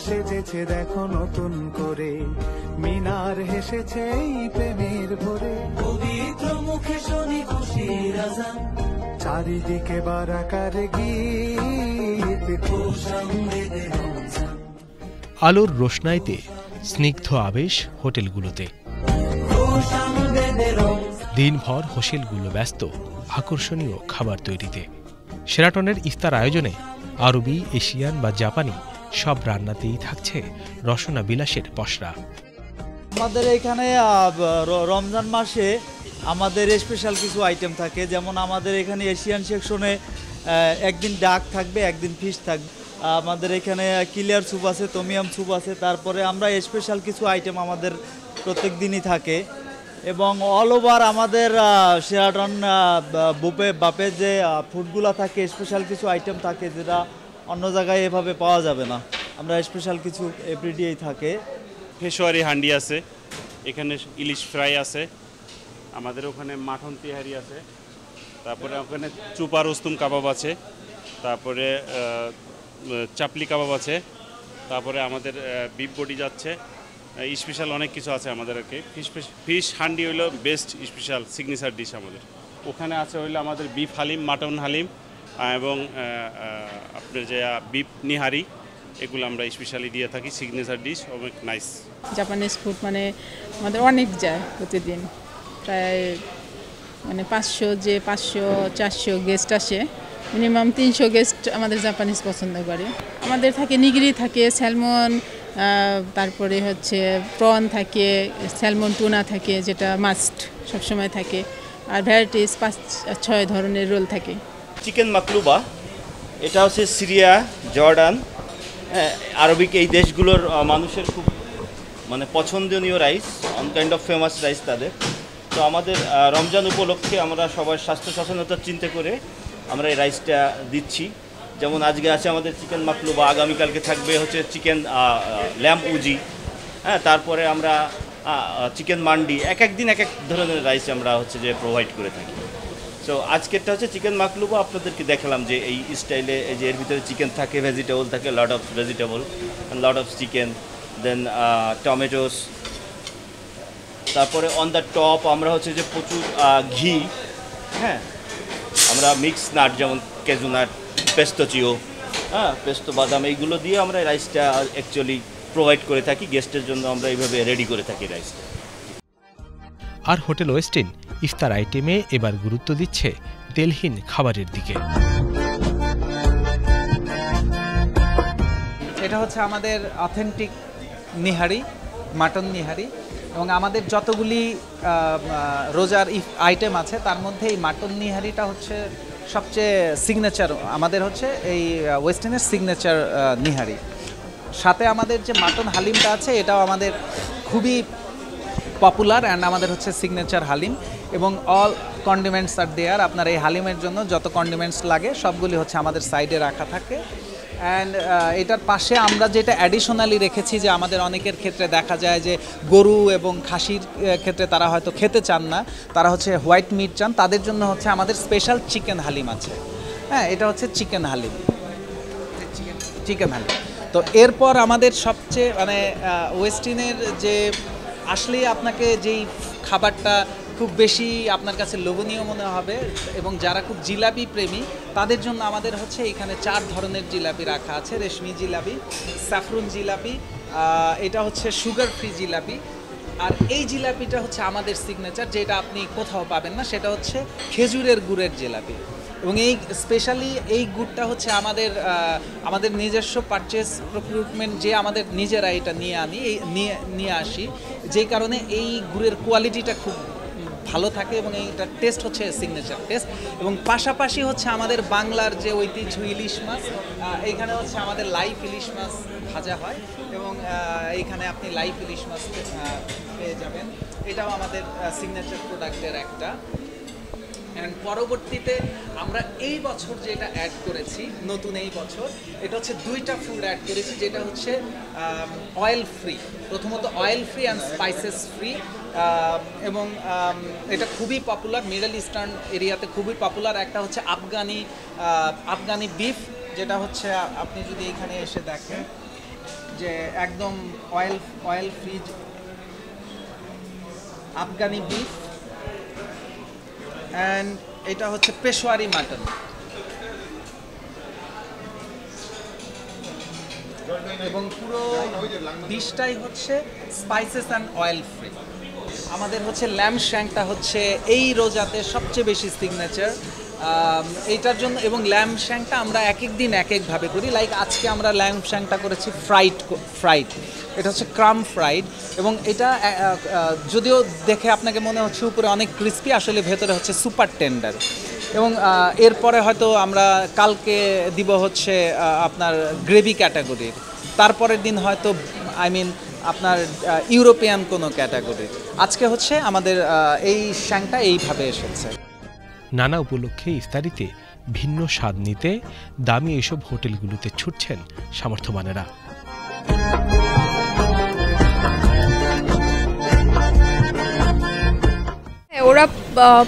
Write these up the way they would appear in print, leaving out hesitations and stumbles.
সেজেছে দেখো নতুন করে, মিনার হেসেছে এই প্রেমের ভরে, পবিত্র মুখে শুনি খুশির আজান, চারিদিকে বারাকার গীত, খুশামদেদে রমজান। আলোর রোশনাইতে স্নিগ্ধ আবেশ হোটেলগুলোতে, দিনভর হোটেলগুলো ব্যস্ত আকর্ষণীয় খাবার তৈরিতে। শেরাটনের ইফতার আয়োজনে আরবি, এশিয়ান বা জাপানি সব রান্নাতেই থাকছে রসনা বিলাসের পসরা। আমাদের এখানে রমজান মাসে আমাদের স্পেশাল কিছু আইটেম থাকে, যেমন আমাদের এখানে এশিয়ান সেকশনে একদিন ডাক থাকবে, একদিন ফিশ থাকবে। আমাদের এখানে ক্লিয়ার স্যুপ আছে, তমিয়াম স্যুপ আছে। তারপরে আমরা স্পেশাল কিছু আইটেম আমাদের প্রত্যেক দিনই থাকে, এবং অল ওভার আমাদের শেরাটন বাপে যে ফুডগুলো থাকে, স্পেশাল কিছু আইটেম থাকে যেটা অন্য জায়গায় এভাবে পাওয়া যাবে না। আমরা স্পেশাল কিছু এভরিডেই থাকে। ফেশোয়ারি হান্ডি আছে, এখানে ইলিশ ফ্রাই আছে, আমাদের ওখানে মাখন তিহারি আছে, তারপরে ওখানে চুপা রুস্তুম কাবাব আছে, তারপরে চাপলি কাবাব আছে, তারপরে আমাদের বিফ বডি যাচ্ছে, স্পেশাল অনেক কিছু আছে আমাদের আর কি। ফিশ হান্ডি হইলো বেস্ট স্পেশাল সিগনেচার ডিশ আমাদের। ওখানে আছে হইলো আমাদের বিফ হালিম, মাটন হালিম এবং আপনার যে বিফ নিহারি, এগুলো আমরা স্পেশালি দিয়ে থাকি, সিগনেচার ডিশ, অনেক নাইস। জাপানিজ ফুড মানে আমাদের অনেক যায় প্রতিদিন, প্রায় মানে 500-400 গেস্ট আসে, মিনিমাম 300 গেস্ট আমাদের জাপানিজ পছন্দ করে। আমাদের থাকে নিগিরি থাকে, স্যালমন, তারপরে হচ্ছে প্রন থাকে, স্যালমন টুনা থাকে, যেটা মাস্ট সবসময় থাকে, আর ভ্যারাইটিস 5-6 ধরনের রোল থাকে। চিকেন মাকলুবা, এটা হচ্ছে সিরিয়া, জর্ডান, আরবিক এই দেশগুলোর মানুষের খুব মানে পছন্দনীয় rice, on kind of famous rice তাদের। তো আমাদের রমজান উপলক্ষে আমরা সবার স্বাস্থ্য সচেতনতার চিন্তা করে আমরা এই রাইসটা দিচ্ছি। যেমন আজকে আছে আমাদের চিকেন মাকলুবা, আগামীকালকে থাকবে হচ্ছে চিকেন ল্যাম্প উজি, তারপরে আমরা চিকেন মান্ডি, এক দিন এক ধরনের রাইস আমরা হচ্ছে যে প্রোভাইড করে থাকি। সো আজকেরটা হচ্ছে চিকেন মাকলুবা, আপনাদেরকে দেখালাম যে এই স্টাইলে, এই যে এর ভিতরে চিকেন থাকে, ভেজিটেবল থাকে, lot of vegetable, lot of chicken, then tomatoes, তারপরে অন দ্য টপ আমরা হচ্ছে যে প্রচুর ঘি, আমরা মিক্স নাট যেমন কেজু নাট, পেস্তোচিও, পেস্তো বাদাম, এইগুলো দিয়ে আমরা রাইসটা অ্যাকচুয়ালি প্রোভাইড করে থাকি গেস্টের জন্য। আমরা এইভাবে রেডি করে থাকি রাইসটা। আর হোটেল ওয়েস্টিন ইফতার আইটেমে এবার গুরুত্ব দিচ্ছে তেলহীন খাবারের দিকে। এটা হচ্ছে আমাদের অথেন্টিক নিহারি, মাটন নিহারি, এবং আমাদের যতগুলি রোজার আইটেম আছে তার মধ্যে এই মাটন নিহারিটা হচ্ছে সবচেয়ে সিগনেচার, আমাদের হচ্ছে এই ওয়েস্টার্নের সিগনেচার নিহারি। সাথে আমাদের যে মাটন হালিমটা আছে এটাও আমাদের খুবই পপুলার অ্যান্ড আমাদের হচ্ছে সিগনেচার হালিম, এবং অল কন্ডিমেন্টস আর দেয়ার। আপনার এই হালিমের জন্য যত কন্ডিমেন্টস লাগে সবগুলি হচ্ছে আমাদের সাইডে রাখা থাকে। অ্যান্ড এটার পাশে আমরা যেটা অ্যাডিশনালি রেখেছি, যে আমাদের অনেকের ক্ষেত্রে দেখা যায় যে গরু এবং খাসির ক্ষেত্রে তারা হয়তো খেতে চান না, তারা হচ্ছে হোয়াইট মিট চান, তাদের জন্য হচ্ছে আমাদের স্পেশাল চিকেন হালিম আছে। এটা হচ্ছে চিকেন হালিম। তো এরপর আমাদের সবচেয়ে মানে ওয়েস্টিনের যে আসলে আপনাকে যেই খাবারটা খুব বেশি আপনার কাছে লোভনীয় মনে হবে, এবং যারা খুব জিলাপি প্রেমী তাদের জন্য আমাদের হচ্ছে এখানে 4 ধরনের জিলাপি রাখা আছে। রেশমি জিলাপি, স্যাফরন জিলাপি, এটা হচ্ছে সুগার ফ্রি জিলাপি, আর এই জিলাপিটা হচ্ছে আমাদের সিগনেচার, যেটা আপনি কোথাও পাবেন না, সেটা হচ্ছে খেজুরের গুড়ের জিলাপি। এবং এই স্পেশালি এই গুড়টা হচ্ছে আমাদের নিজস্ব পারচেস প্রক্রিউটমেন্ট, যে আমাদের নিজেরা এটা নিয়ে আসি, যেই কারণে এই গুড়ের কোয়ালিটিটা খুব ভালো থাকে, এবং এইটার টেস্ট হচ্ছে সিগনেচার টেস্ট। এবং পাশাপাশি হচ্ছে আমাদের বাংলার যে ঐতিহ্য ইলিশ মাছ, এইখানে হচ্ছে আমাদের লাইভ ইলিশ মাছ ভাজা হয়, এবং এইখানে আপনি লাইভ ইলিশ মাছ পেয়ে যাবেন। এটাও আমাদের সিগনেচার প্রোডাক্টের একটা। অ্যান্ড পরবর্তীতে আমরা এই বছর যেটা অ্যাড করেছি, নতুন এই বছর, এটা হচ্ছে 2টা ফুড অ্যাড করেছি, যেটা হচ্ছে অয়েল ফ্রি। প্রথমত oil free and spices free, এবং এটা খুবই পপুলার মিডল ইস্টার্ন এরিয়াতে, খুবই পপুলার। একটা হচ্ছে আফগানি বিফ, যেটা হচ্ছে আপনি যদি এখানে এসে দেখেন, যে একদম oil free Afghani beef, and এটা হচ্ছে পেশোয়ারি মাটন। এবং পুরো ডিশটাই হচ্ছে স্পাইসেস অ্যান্ড অয়েল ফ্রি। আমাদের হচ্ছে ল্যাম্ব শ্যাঙ্কটা হচ্ছে এই রোজাতে সবচেয়ে বেশি সিগনেচার এইটার জন্য। এবং ল্যাম্ব শ্যাঙ্কটা আমরা এক এক দিন এক একভাবে করি। লাইক আজকে আমরা ল্যাম্ব শ্যাঙ্কটা করেছি ফ্রাইড, এটা হচ্ছে ক্রাম ফ্রাইড। এবং এটা যদিও দেখে আপনাকে মনে হচ্ছে উপরে অনেক ক্রিস্পি, আসলে ভেতরে হচ্ছে সুপার টেন্ডার। এবং এরপরে হয়তো আমরা কালকে দিব হচ্ছে আপনার গ্রেভি ক্যাটাগরির, তারপরের দিন হয়তো আপনার ইউরোপিয়ান কোনো ক্যাটাগরি। আজকে হচ্ছে আমাদের এই শ্যাংটা এইভাবে এসেছে। নানা উপলক্ষে ইফতারিতে ভিন্ন স্বাদ নিতে দামি এসব হোটেলগুলোতে ছুটছেন সামর্থ্যবানেরা। ওরা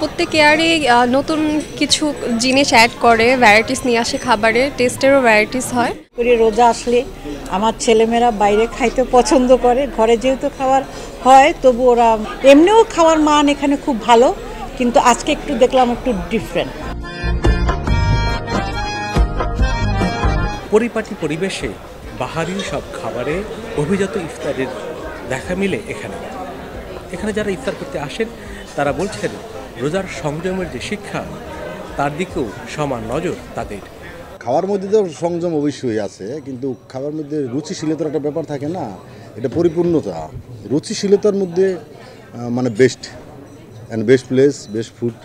প্রত্যেক ইয়ারই নতুন কিছু জিনিস অ্যাড করে, ভ্যারাইটিস নিয়ে আসে, খাবারে টেস্টেরও ভ্যারাইটিস হয়। রোজা আসলে আমার ছেলেমেয়েরা বাইরে খাইতে পছন্দ করে, ঘরে যেহেতু খাবার হয় তবু ওরা এমনিও খাওয়ার মান এখানে খুব ভালো, কিন্তু আজকে একটু দেখলাম একটু ডিফারেন্ট। পরিপাটি পরিবেশে বাহারি সব খাবারে অভিজাত ইফতারের দেখা মিলে এখানে যারা ইফতার করতে আসেন তারা বলছেন রোজার সংযমের যে শিক্ষা তার দিকেও সমান নজর তাদের। খাওয়ার মধ্যে তো সংযম অবশ্যই আছে, কিন্তু খাওয়ার মধ্যে রুচিশীলতার একটা ব্যাপার থাকে না, এটা পরিপূর্ণতা। রুচিশীলতার মধ্যে মানে best place, best food,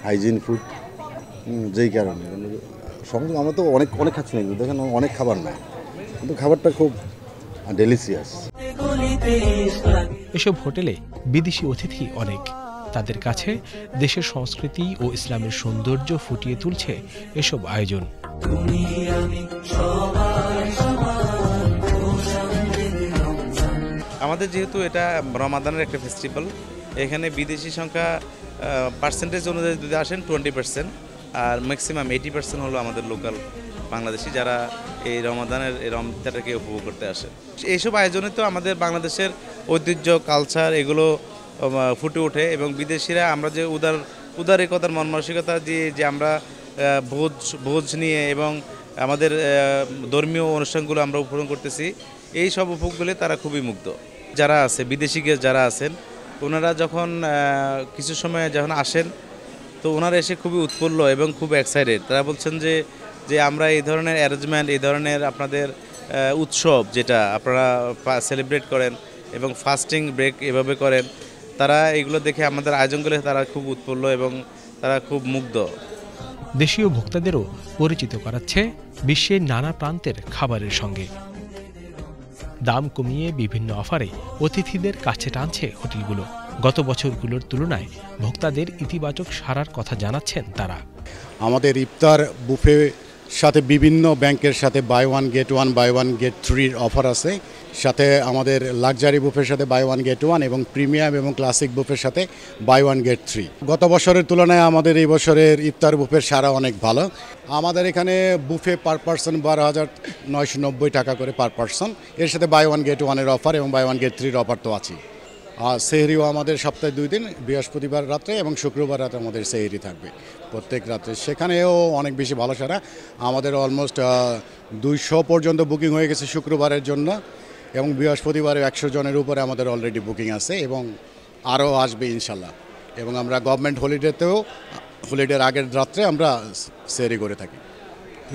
hygiene food, যেই কারণে সংযম। আমরা তো অনেক খাচ্ছি না, দেখেন অনেক খাবার না, কিন্তু খাবারটা খুব ডেলিসিয়াস। এসব হোটেলে বিদেশি অতিথি অনেক, তাদের কাছে দেশের সংস্কৃতি ও ইসলামের সৌন্দর্য ফুটিয়ে তুলছে এসব আয়োজন। আমাদের যেহেতু এটা রমাদানের একটা ফেস্টিভ্যাল, এখানে বিদেশি সংখ্যা পার্সেন্টেজ অনুযায়ী যদি আসেন 20%, আর ম্যাক্সিমাম 80% হলো আমাদের লোকাল বাংলাদেশি যারা এই রমাদানের এই রমজানটাকে উপভোগ করতে আসে। এইসব আয়োজনে তো আমাদের বাংলাদেশের ঐতিহ্য, কালচার এগুলো ফুটে ওঠে, এবং বিদেশিরা আমরা যে উদারিকতার মন মানসিকতা দিয়ে যে আমরা ভোজ নিয়ে এবং আমাদের ধর্মীয় অনুষ্ঠানগুলো আমরা উপভোগ করতেছি, এই সব উপভোগগুলো তারা খুবই মুগ্ধ। যারা আছে বিদেশি গেস্ট যারা আছেন, ওনারা যখন কিছু সময় যখন আসেন তো ওনারা এসে খুবই উৎফুল্ল এবং খুব এক্সাইটেড। তারা বলছেন যে আমরা এই ধরনের অ্যারেঞ্জমেন্ট, এই ধরনের আপনাদের উৎসব যেটা আপনারা সেলিব্রেট করেন এবং ফাস্টিং ব্রেক এভাবে করেন, তারা এগুলো দেখে আমাদের আয়োজনগুলো তারা খুব উৎফুল্ল এবং তারা খুব মুগ্ধ। দেশীয় ভোক্তাদেরও পরিচিত করাচ্ছে বিশ্বের নানা প্রান্তের খাবারের সঙ্গে। দাম কমিয়ে বিভিন্ন অফারে অতিথিদের কাছে টানছে হোটেলগুলো। গত বছরগুলোর তুলনায় ভোক্তাদের ইতিবাচক সাড়ার কথা জানাচ্ছেন তারা। আমাদের ইফতার বুফে সাথে বিভিন্ন ব্যাংকের সাথে বাই ওয়ান গেট 3 অফার আছে, সাথে আমাদের লাক্সারি বুফের সাথে বাই ওয়ান গেট 1 এবং প্রিমিয়াম এবং ক্লাসিক বুফের সাথে বাই ওয়ান গেট 3। গত বছরের তুলনায় আমাদের এই বছরের ইফতার বুফের সারা অনেক ভালো। আমাদের এখানে বুফে পার পার্সন 12,990 টাকা করে পার পার্সন, এর সাথে বাই ওয়ান গেট 1-এর অফার এবং বাই ওয়ান গেট 3-র অফার তো আছে। আর সেহরিও আমাদের সপ্তাহে 2 দিন, বৃহস্পতিবার রাত্রে এবং শুক্রবার রাতে আমাদের সেহরি থাকবে প্রত্যেক রাত্রে। সেখানেও অনেক বেশি ভালো সারা, আমাদের অলমোস্ট 200 পর্যন্ত বুকিং হয়ে গেছে শুক্রবারের জন্য, এবং বৃহস্পতিবারে 100 জনের উপরে আমাদের অলরেডি বুকিং আছে এবং আরও আসবে ইনশাল্লাহ। এবং আমরা গভর্নমেন্ট হলিডের আগের রাত্রে আমরা সেহরি করে থাকি।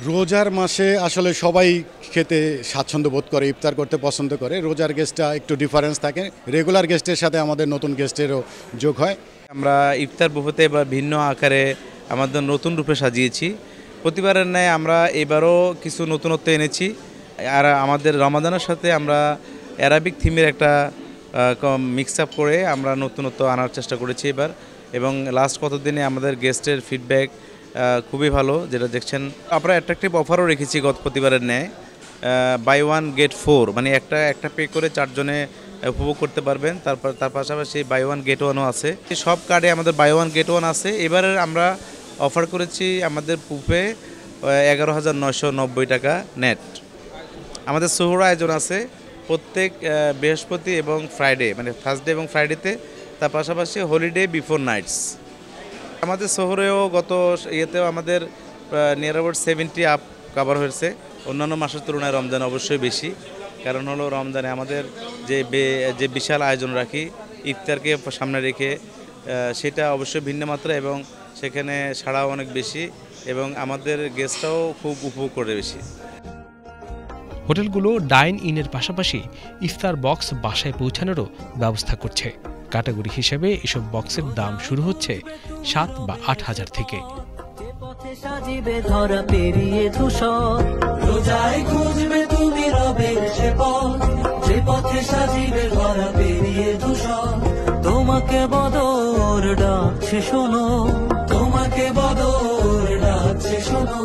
রোজার মাসে আসলে সবাই খেতে স্বাচ্ছন্দ্য বোধ করে, ইফতার করতে পছন্দ করে। রোজার গেস্টটা একটু ডিফারেন্স থাকে, রেগুলার গেস্টের সাথে আমাদের নতুন গেস্টেরও যোগ হয়। আমরা ইফতার বুফেতে বা ভিন্ন আকারে আমাদের নতুন রূপে সাজিয়েছি। প্রতিবারের ন্যায় আমরা এবারও কিছু নতুনত্ব এনেছি, আর আমাদের রমাদানের সাথে আমরা অ্যারাবিক থিমের একটা মিক্স আপ করে আমরা নতুনত্ব আনার চেষ্টা করেছি এবার। এবং লাস্ট কতদিনে আমাদের গেস্টের ফিডব্যাক খুবই ভালো, যেটা দেখছেন। আমরা অ্যাট্রাকটিভ অফারও রেখেছি গত প্রতিবারের ন্যায়, বাই ওয়ান গেট 4, মানে একটা পে করে 4 জনে উপভোগ করতে পারবেন। তার পাশাপাশি বাই ওয়ান গেট 1ও আছে। সব কার্ডে আমাদের বাই ওয়ান গেট 1 আছে। এবারের আমরা অফার করেছি আমাদের বুফে 11,990 টাকা নেট। আমাদের সুহরা আয়োজন আছে, প্রত্যেক বৃহস্পতি এবং ফ্রাইডে, মানে থার্সডে এবং ফ্রাইডেতে, তার পাশাপাশি হলিডে বিফোর নাইটস। আমাদের শহরেও গত ইয়েতেও আমাদের নিয়ার অ্যাবাউট 70 আপ কভার হয়েছে। অন্যান্য মাসের তুলনায় রমজানে অবশ্যই বেশি, কারণ হলো রমজানে আমাদের যে বিশাল আয়োজন রাখি ইফতারকে সামনে রেখে, সেটা অবশ্যই ভিন্ন মাত্রা এবং সেখানে সাড়াও অনেক বেশি এবং আমাদের গেস্টটাও খুব উপভোগ করে বেশি। হোটেলগুলো ডাইন ইনের পাশাপাশি ইফতার বক্স বাসায় পৌঁছানোরও ব্যবস্থা করছে। ক্যাটাগরি হিসেবে এসব বক্সের দাম শুরু হচ্ছে 7 বা 8 হাজার থেকে। সাজিবে ধরা পেরিয়ে ধূসর, রোজায় খুঁজবে তুমি রবের সে পথ, যে পথে সাজিবে ধরা পেরিয়ে ধূসর। তোমাকে বদর ডাকছে শোনো, তোমাকে বদর ডাকছে শোনো।